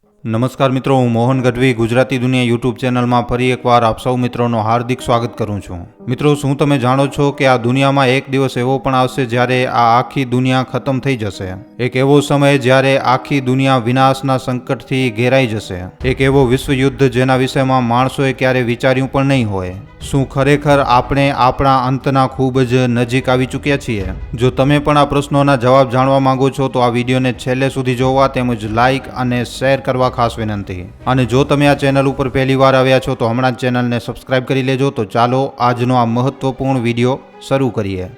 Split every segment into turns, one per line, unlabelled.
નમસ્કાર મિત્રો, હું મોહન ગઢવી ગુજરાતી દુનિયા યુટ્યુબ ચેનલમાં ફરી એકવાર આપ સૌ મિત્રોનો હાર્દિક સ્વાગત કરું છું. મિત્રો, શું તમે જાણો છો કે આ દુનિયામાં એક દિવસ એવો પણ આવશે જ્યારે આ આખી દુનિયા ખતમ થઈ જશે? એક એવો સમય જ્યારે આખી દુનિયા વિનાશના સંકટથી ઘેરાઈ જશે. એક એવો વિશ્વયુદ્ધ જેના વિષયમાં માણસોએ ક્યારે વિચાર્યું પણ નહીં હોય. શું ખરેખર આપણે આપણા અંતના ખૂબ જ નજીક આવી ચૂક્યા છીએ? જો તમે પણ આ પ્રશ્નોના જવાબ જાણવા માંગો છો તો આ વિડીયોને છેલ્લે સુધી જોવા તેમજ લાઇક અને શેર કરવા ખાસ વિનંતી. અને જો તમે આ ચેનલ ઉપર પહેલી વાર આવ્યા છો તો હમણાં જ ચેનલને સબસ્ક્રાઇબ કરી લેજો. તો ચાલો આજનો આ મહત્વપૂર્ણ વિડીયો શરૂ કરીએ.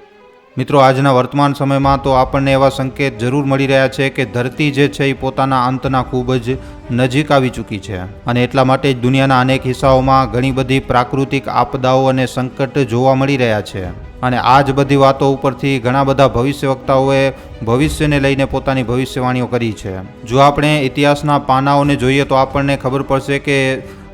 મિત્રો, આજના વર્તમાન સમયમાં તો આપણને એવા સંકેત જરૂર મળી રહ્યા છે કે ધરતી જે છે એ પોતાના અંતના ખૂબ જ નજીક આવી ચૂકી છે. અને એટલા માટે જ દુનિયાના અનેક હિસ્સાઓમાં ઘણી બધી પ્રાકૃતિક આપદાઓ અને સંકટ જોવા મળી રહ્યા છે. અને આ જ બધી વાતો ઉપરથી ઘણા બધા ભવિષ્યવક્તાઓએ ભવિષ્યને લઈને પોતાની ભવિષ્યવાણીઓ કરી છે. જો આપણે ઇતિહાસના પાનાઓને જોઈએ તો આપણને ખબર પડશે કે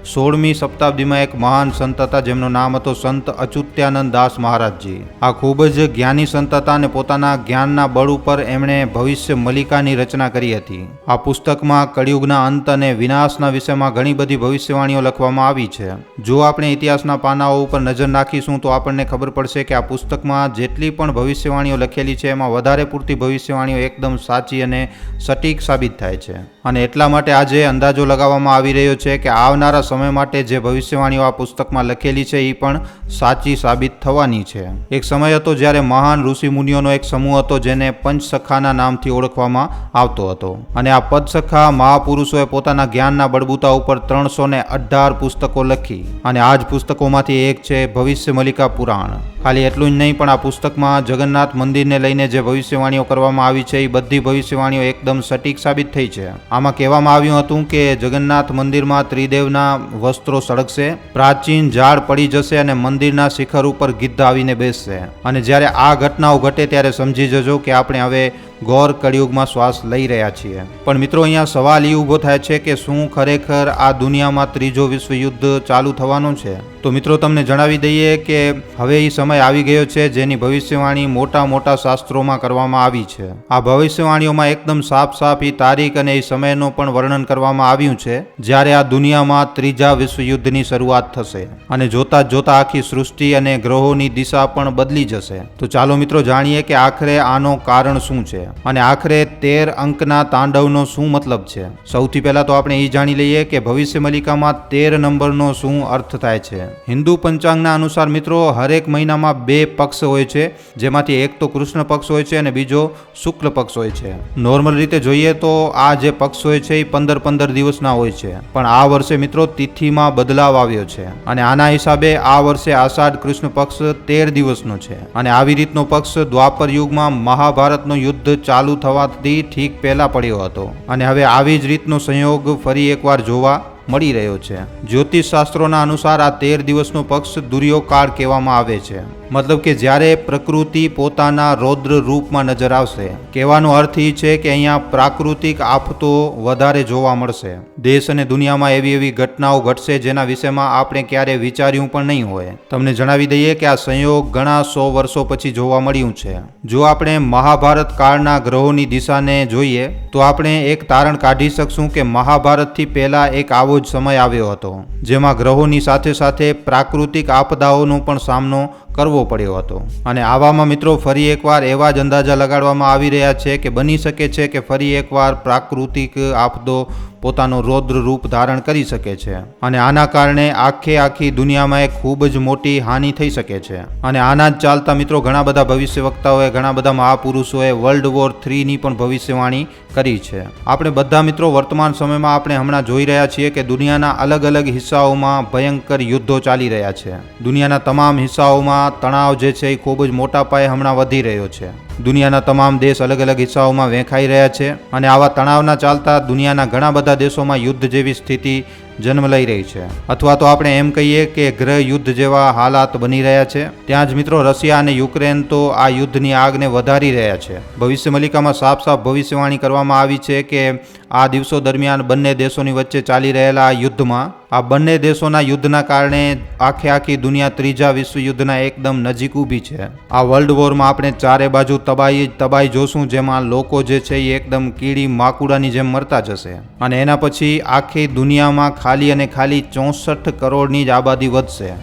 16મી શતાબ્દીમાં એક મહાન સંત હતા જેમનું નામ હતું સંત અચ્યુતાનંદ દાસ મહારાજજી. આ ખૂબ જ જ્ઞાની સંત હતા અને પોતાના જ્ઞાનના બળ ઉપર એમણે ભવિષ્ય મલિકાની રચના કરી હતી. આ પુસ્તકમાં કળિયુગના અંત અને વિનાશના વિષયમાં ઘણી બધી ભવિષ્યવાણીઓ લખવામાં આવી છે. જો આપણે ઇતિહાસના પાનાઓ ઉપર નજર નાખીશું તો આપણને ખબર પડશે કે આ પુસ્તકમાં જેટલી પણ ભવિષ્યવાણીઓ લખેલી છે એમાં વધારે પૂરતી ભવિષ્યવાણીઓ એકદમ સાચી અને સટીક સાબિત થાય છે. અને એટલા માટે આજે અંદાજો લગાવવામાં આવી રહ્યો છે કે આવનારા સમય માટે જે ભવિષ્યવાણીઓ આ પુસ્તકમાં લખેલી છે એ પણ સાચી સાબિત થવાની છે. એક સમય હતો જ્યારે મહાન ઋષિ મુનિઓનો એક સમૂહ હતો જેને પંચસખાના નામથી ઓળખવામાં આવતો હતો. અને આ પંચસખા મહાપુરુષોએ પોતાના જ્ઞાનના બળબૂતા ઉપર 318 પુસ્તકો લખી. અને આ જ પુસ્તકોમાંથી એક છે ભવિષ્ય મલિકા પુરાણ. ખાલી એટલું જ નહીં, પણ આ પુસ્તકમાં જગન્નાથ મંદિરને લઈને જે ભવિષ્યવાણીઓ કરવામાં આવી છે એ બધી ભવિષ્યવાણીઓ એકદમ સટીક સાબિત થઈ છે. આમાં કહેવામાં આવ્યું હતું કે જગન્નાથ મંદિરમાં ત્રિદેવના વસ્ત્રો સળગશે, પ્રાચીન ઝાડ પડી જશે અને મંદિરના શિખર ઉપર ગિદ્ધ આવીને બેસશે. અને જ્યારે આ ઘટનાઓ ઘટે ત્યારે સમજી જજો કે આપણે હવે ઘોર કળિયુગમાં શ્વાસ લઈ રહ્યા છીએ. પણ મિત્રો, અહીંયા સવાલ એ ઊભો થાય છે કે શું ખરેખર આ દુનિયામાં ત્રીજો વિશ્વયુદ્ધ ચાલુ થવાનું છે? તો મિત્રો, તમને જણાવી દઈએ કે હવે એ સમય આવી ગયો છે જેની ભવિષ્યવાણી મોટા મોટા શાસ્ત્રોમાં કરવામાં આવી છે. આ ભવિષ્યવાણીઓમાં એકદમ સાફ એ તારીખ અને એ સમયનું પણ વર્ણન કરવામાં આવ્યું છે જ્યારે આ દુનિયામાં ત્રીજા વિશ્વયુદ્ધની શરૂઆત થશે. અને જોતા જોતા આખી સૃષ્ટિ અને ગ્રહોની દિશા પણ બદલી જશે. તો ચાલો મિત્રો જાણીએ કે આખરે આનો કારણ શું છે અને આખરે 13 અંકના તાંડવનો શું મતલબ છે. સૌથી પહેલા તો આપણે એ જાણી લઈએ કે ભવિષ્ય મલિકામાં 13 નંબરનો શું અર્થ થાય છે. હિન્દુ પંચાંગના અનુસાર મિત્રો હરેક મહિનામાં 2 પક્ષ હોય છે, જેમાંથી એક તો કૃષ્ણ પક્ષ હોય છે અને બીજો શુક્લ પક્ષ હોય છે. નોર્મલ રીતે જોઈએ તો આ જે પક્ષ હોય છે એ 15 દિવસના હોય છે. પણ આ વર્ષે મિત્રો તિથિમાં બદલાવ આવ્યો છે અને આના હિસાબે આ વર્ષે આષાઢ કૃષ્ણ પક્ષ 13 દિવસનો છે. અને આવી રીતનો પક્ષ દ્વાપર યુગમાં મહાભારતનો યુદ્ધ ચાલુ થવાથી ઠીક પહેલા પડ્યો હતો. અને હવે આવી જ રીતનો સંયોગ ફરી એકવાર જોવા મળી રહ્યો છે. જ્યોતિષ શાસ્ત્રોના અનુસાર આ 13 દિવસનો પક્ષ દુર્યોકાળ કહેવામાં આવે છે. મતલબ કે જ્યારે પ્રકૃતિ પોતાના રૌદ્ર રૂપમાં નજર આવશે. કહેવાનો અર્થ એ છે કે અહીંયા પ્રાકૃતિક આફતો વધારે જોવા મળશે. દેશ અને દુનિયામાં એવી ઘટનાઓ ઘટશે જેના વિષયમાં આપણે ક્યારે વિચાર્યું પણ નહીં હોય. તમને જણાવી દઈએ કે આ સંયોગ ઘણા 100 વર્ષો પછી જોવા મળ્યું છે. જો આપણે મહાભારત કાળના ગ્રહોની દિશાને જોઈએ તો આપણે એક તારણ કાઢી શકશું કે મહાભારતથી પહેલા એક આવો જ સમય આવ્યો હતો જેમાં ગ્રહોની સાથે સાથે પ્રાકૃતિક આપદાઓનો પણ સામનો કરવો પડ્યો હતો. અને આવામાં મિત્રો ફરી એકવાર એવા જ અંદાજા લગાડવામાં આવી રહ્યા છે કે બની શકે છે કે ફરી એકવાર પ્રાકૃતિક આપદો પોતાનો રૌદ્ર રૂપ ધારણ કરી શકે છે. અને આના કારણે આખી દુનિયામાં એક ખૂબ જ મોટી હાનિ થઈ શકે છે. અને આના જ ચાલતા મિત્રો ઘણા બધા ભવિષ્યવક્તાઓએ, ઘણા બધા મહાપુરુષોએ વર્લ્ડ વોર 3ની પણ ભવિષ્યવાણી કરી છે. આપણે બધા મિત્રો વર્તમાન સમયમાં આપણે હમણાં જોઈ રહ્યા છીએ કે દુનિયાના અલગ અલગ હિસ્સાઓમાં ભયંકર યુદ્ધો ચાલી રહ્યા છે. દુનિયાના તમામ હિસ્સાઓમાં તણાવ જે છે એ ખૂબ જ મોટા પાયે હમણાં વધી રહ્યો છે. દુનિયાના તમામ દેશ અલગ અલગ હિસ્સાઓમાં વહેંચાઈ રહ્યા છે. અને આવા તણાવના ચાલતા દુનિયાના ઘણા બધા દેશોમાં યુદ્ધ જેવી સ્થિતિ જન્મ લઈ રહી છે, અથવા તો આપણે એમ કહીએ કે ગૃહ યુદ્ધ જેવા હાલાત બની રહ્યા છે. ત્યાં જ મિત્રો રશિયા અને યુક્રેન તો આ યુદ્ધની આગને વધારી રહ્યા છે. ભવિષ્ય મલિકામાં સાફ સાફ ભવિષ્યવાણી કરવામાં આવી છે કે આ દિવસો દરમિયાન બંને દેશોની વચ્ચે ચાલી રહેલા યુદ્ધમાં આ બંને દેશોના યુદ્ધના કારણે આખી દુનિયા ત્રીજા વિશ્વયુદ્ધના એકદમ નજીક ઊભી છે. આ વર્લ્ડ વોરમાં આપણે ચારે બાજુ તબાહી જોશું, જેમાં લોકો જે છે એ એકદમ કીડી માકુડાની જેમ મરતા જશે. અને એના પછી આખી દુનિયામાં ખાલી અને ખાલી 64 કરોડની જ આબાદી વધશે.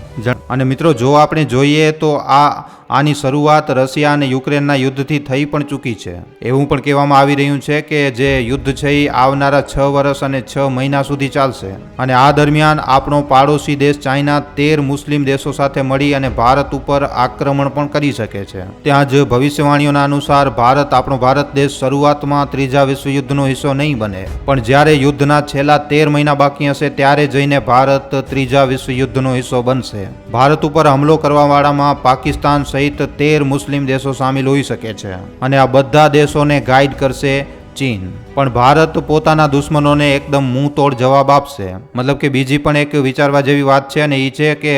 અને મિત્રો જો આપણે જોઈએ તો આની શરૂઆત રશિયા અને યુક્રેનના યુદ્ધથી થઈ પણ ચૂકી છે. એવું પણ કહેવામાં આવી રહ્યું છે કે જે યુદ્ધ છે એ આવનારા 6 વર્ષ અને 6 મહિના સુધી ચાલશે. અને આ દરમિયાન આપણો પાડોશી દેશ ચાઇના 13 મુસ્લિમ દેશો સાથે મળી અને ભારત ઉપર આક્રમણ પણ કરી શકે છે. ત્યાં જ ભવિષ્યવાણીઓના અનુસાર આપણો ભારત દેશ શરૂઆતમાં ત્રીજા વિશ્વયુદ્ધનો હિસ્સો નહીં બને, પણ જ્યારે યુદ્ધના છેલ્લા 13 મહિના બાકી હશે ત્યારે જઈને ભારત ત્રીજા વિશ્વયુદ્ધનો હિસ્સો બનશે. ભારત ઉપર હુમલો કરવાવાળામાં પાકિસ્તાન સહિત 13 મુસ્લિમ દેશો સામેલ હોઈ શકે છે અને આ બધા દેશોને ગાઈડ કરશે ચીન. પણ ભારત પોતાના દુશ્મનોને એકદમ મુંહ તોડ જવાબ આપશે. મતલબ કે બીજી પણ એક વિચારવા જેવી વાત છે અને એ છે કે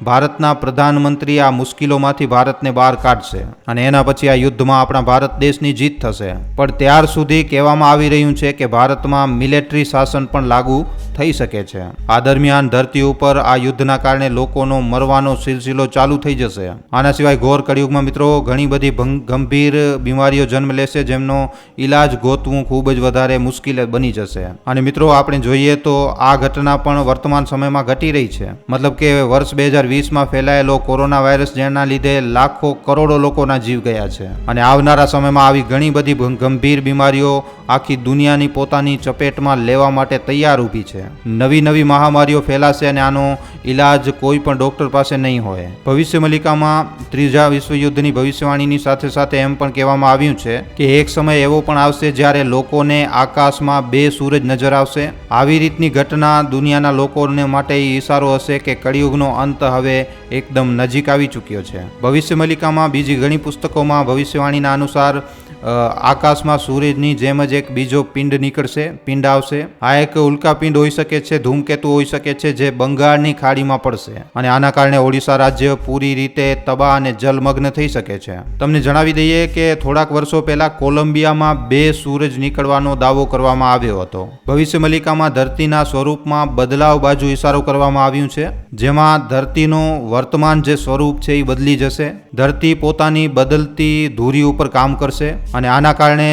ભારતના પ્રધાનમંત્રી આ મુશ્કેલીઓમાંથી ભારતને બહાર કાઢશે અને એના પછી આ યુદ્ધમાં આપણા ભારત દેશની જીત થશે. પણ ત્યાર સુધી કહેવામાં આવી રહ્યું છે કે ભારતમાં મિલિટરી શાસન પણ લાગુ થઈ શકે છે. આ દરમિયાન ધરતી ઉપર આ યુદ્ધના કારણે લોકોનો મરવાનો સિલસિલો ચાલુ થઈ જશે. આના સિવાય ઘોર કળિયુગમાં મિત્રો ઘણી બધી ગંભીર બીમારીઓ જન્મ લેશે, જેમનો ઈલાજ ગોતવું ખૂબ જ વધારે મુશ્કેલ બની જશે. અને મિત્રો આપણે જોઈએ તો આ ઘટના પણ વર્તમાન સમયમાં ઘટી રહી છે. મતલબ કે વર્ષ 2020માં ફેલાયેલો કોરોના વાયરસ જેના લીધે લાખો કરોડો લોકોના જીવ ગયા છે અને આવનારા સમયમાં આવી ઘણી બધી ગંભીર બીમારીઓ આખી દુનિયાની પોતાની ચપેટમાં લેવા માટે તૈયાર ઊભી છે. નવી મહામારીઓ ફેલાશે અને આનો ઈલાજ કોઈ પણ ડોક્ટર પાસે નહીં હોય. ભવિષ્ય મલિકામાં ત્રીજા વિશ્વયુદ્ધની ભવિષ્યવાણીની સાથે સાથે એમ પણ કહેવામાં આવ્યું છે કે એક સમય એવો પણ આવશે જ્યારે લોકોને આકાશમાં 2 સૂરજ નજર આવશે. આવી રીતની ઘટના દુનિયાના લોકોને માટે ઈશારો હશે કે કળિયુગનો અંત હવે એકદમ નજીક આવી ચૂક્યો છે. ભવિષ્ય મલિકામાં બીજી ઘણી પુસ્તકોમાં ભવિષ્યવાણીના અનુસાર આકાશમાં સૂર્યની જેમ જ એક બીજો પિંડ આવશે. આ એક ઉલ્કાપિંડ હોઈ શકે છે, ધૂમકેતુ હોઈ શકે છે, જે બંગાળની ખાડીમાં પડશે અને આના કારણે ઓડિશા રાજ્ય પૂરી રીતે તબાહ અને જલમગ્ન થઈ શકે છે. તમને જણાવી દઈએ કે થોડાક વર્ષો પહેલા કોલંબિયામાં 2 સૂરજ નીકળવાનો દાવો કરવામાં આવ્યો હતો. ભવિષ્ય મલિકામાં ધરતીના સ્વરૂપમાં બદલાવ બાજુ ઇશારો કરવામાં આવ્યું છે, જેમાં ધરતીનું વર્તમાન જે સ્વરૂપ છે એ બદલી જશે. ધરતી પોતાની બદલતી ધુરી ઉપર કામ કરશે અને આના કારણે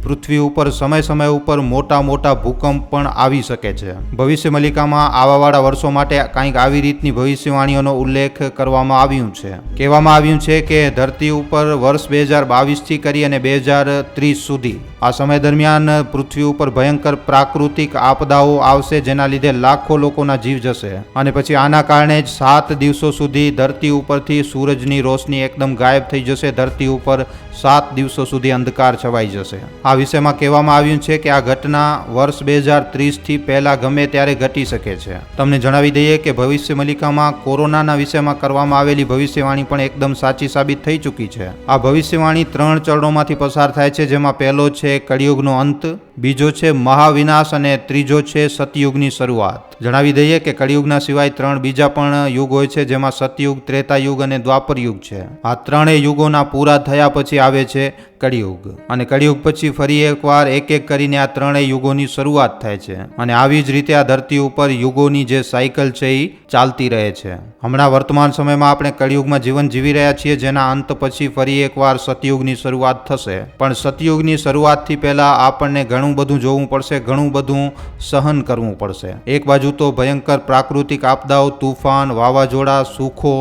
પૃથ્વી ઉપર સમય ઉપર મોટા ભૂકંપ પણ આવી શકે છે. ભવિષ્ય મલિકામાં આવાવાળા વર્ષો માટે કંઈક આવી રીતની ભવિષ્યવાણીઓનો ઉલ્લેખ કરવામાં આવ્યું છે. કહેવામાં આવ્યું છે કે ધરતી ઉપર વર્ષ 2022થી કરી અને 2030 સુધી આ સમય દરમિયાન પૃથ્વી ઉપર ભયંકર પ્રાકૃતિક આપદાઓ આવશે, જેના લીધે લાખો લોકોના જીવ જશે અને પછી આના કારણે જ 7 દિવસો સુધી ધરતી ઉપરથી સૂરજની રોશની એકદમ ગાયબ થઈ જશે. ધરતી ઉપર 7 દિવસો સુધી અંધકાર છવાઈ જશે. આ વિષયમાં કહેવામાં આવ્યું છે કે આ ઘટના વર્ષ 2030થી પહેલા ગમે ત્યારે ઘટી શકે છે. તમને જણાવી દઈએ કે ભવિષ્ય મલિકામાં કોરોનાના વિષયમાં કરવામાં આવેલી ભવિષ્યવાણી પણ એકદમ સાચી સાબિત થઈ ચૂકી છે. આ ભવિષ્યવાણી 3 ચરણોમાંથી પસાર થાય છે, જેમાં પહેલો છે કળિયુગનો અંત, બીજો છે મહાવિનાશ અને ત્રીજો છે સતયુગની શરૂઆત. જણાવી દઈએ કે કળિયુગના સિવાય 3 બીજા પણ યુગ હોય છે, જેમાં સતયુગ, ત્રેતાયુગ અને દ્વાપર યુગ છે. આ ત્રણેય યુગોના પૂરા થયા પછી આવે છે કળિયુગ અને કળિયુગ પછી ફરી એકવાર એક કરીને આ ત્રણેય યુગોની શરૂઆત થાય છે અને આવી જ રીતે આ ધરતી ઉપર યુગોની જે સાયકલ છે એ ચાલતી રહે છે. હમણાં વર્તમાન સમયમાં આપણે કળિયુગમાં જીવન જીવી રહ્યા છીએ, જેના અંત પછી ફરી એકવાર સતયુગની શરૂઆત થશે. પણ સતયુગની શરૂઆતથી પહેલા આપણને ઘણું બધું જોવું પડશે, ઘણું બધું સહન કરવું પડશે. એક બાજુ તો ભયંકર પ્રાકૃતિક આપદાઓ, તૂફાન, વાવાઝોડા, સુખો,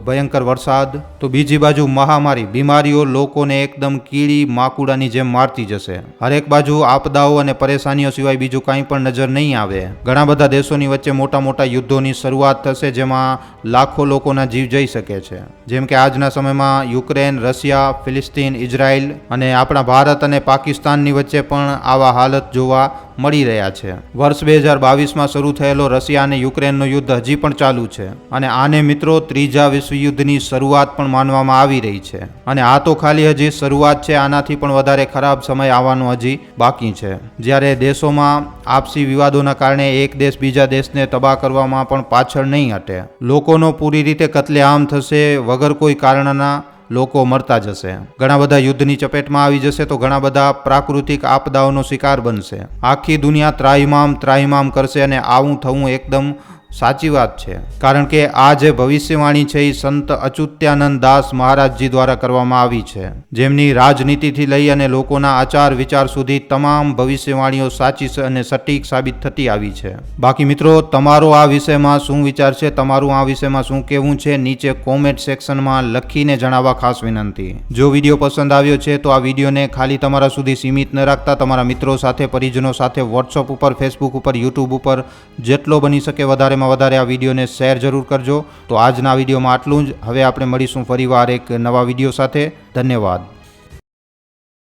ભયંકર વરસાદ, તો બીજી બાજુ મહામારી, બીમારીઓ લોકોને એકદમ કીડી માકુડાની જેમ મારતી જશે. હરેક બાજુ આપદાઓ અને પરેશાનીઓ સિવાય બીજું કાંઈ પણ નજર નહીં આવે. ઘણા બધા દેશોની વચ્ચે મોટા યુદ્ધોની શરૂઆત થશે, જેમાં લાખો લોકોના જીવ જઈ શકે છે. જેમ કે આજના સમયમાં યુક્રેન, રશિયા, ફિલિસ્તીન, ઇઝરાયલ અને આપણા ભારત અને પાકિસ્તાનની વચ્ચે પણ આવા હાલત જોવા મળી રહ્યા છે. વર્ષ 2022માં શરૂ થયેલો રશિયા અને યુક્રેનનો યુદ્ધ હજી પણ ચાલુ છે અને આને મિત્રો ત્રીજા ત્રીજા વિશ્વયુદ્ધની શરૂઆત પણ માનવામાં આવી રહી છે અને આ તો ખાલી હજી શરૂઆત છે, આનાથી પણ વધારે ખરાબ સમય આવવાનો હજી બાકી છે, જ્યારે દેશોમાં આપસી વિવાદોના કારણે એક દેશ બીજા દેશને તબાહ કરવામાં પણ પાછળ નહીં હટે. લોકોનો પૂરી રીતે કત્લેઆમ થશે, વગર કોઈ કારણના લોકો મરતા જશે. ઘણા બધા યુદ્ધની ચપેટમાં આવી જશે તો ઘણા બધા પ્રાકૃતિક આપદાઓનો શિકાર બનશે. આખી દુનિયા ત્રાહિમામ કરશે અને આવું થવું એકદમ સાચી વાત છે, કારણ કે આ જે ભવિષ્યવાણી છે એ સંત અચ્યુત્યાનંદ દાસ મહારાજજી દ્વારા કરવામાં આવી છે, જેમની રાજનીતિથી લઈ અને લોકોના આચાર વિચાર સુધી તમામ ભવિષ્યવાણીઓ સાચી અને સટીક સાબિત થતી આવી છે. બાકી મિત્રો, તમારો આ વિષયમાં શું વિચાર છે, તમારું આ વિષયમાં શું કહેવું છે, નીચે કોમેન્ટ સેક્શનમાં લખીને જણાવવા ખાસ વિનંતી. જો વિડીયો પસંદ આવ્યો છે તો આ વિડીયોને ખાલી તમારા સુધી સીમિત ન રાખતા તમારા મિત્રો સાથે, પરિજનો સાથે, વોટ્સઅપ ઉપર, ફેસબુક ઉપર, યુટ્યુબ ઉપર જેટલો બની શકે વધારેમાં વધારે આ વિડીયોને શેર જરૂર કરજો. તો આજના વિડીયોમાં આટલું જ. હવે આપણે મળીશું ફરીવાર એક નવા વિડીયો સાથે. ધન્યવાદ.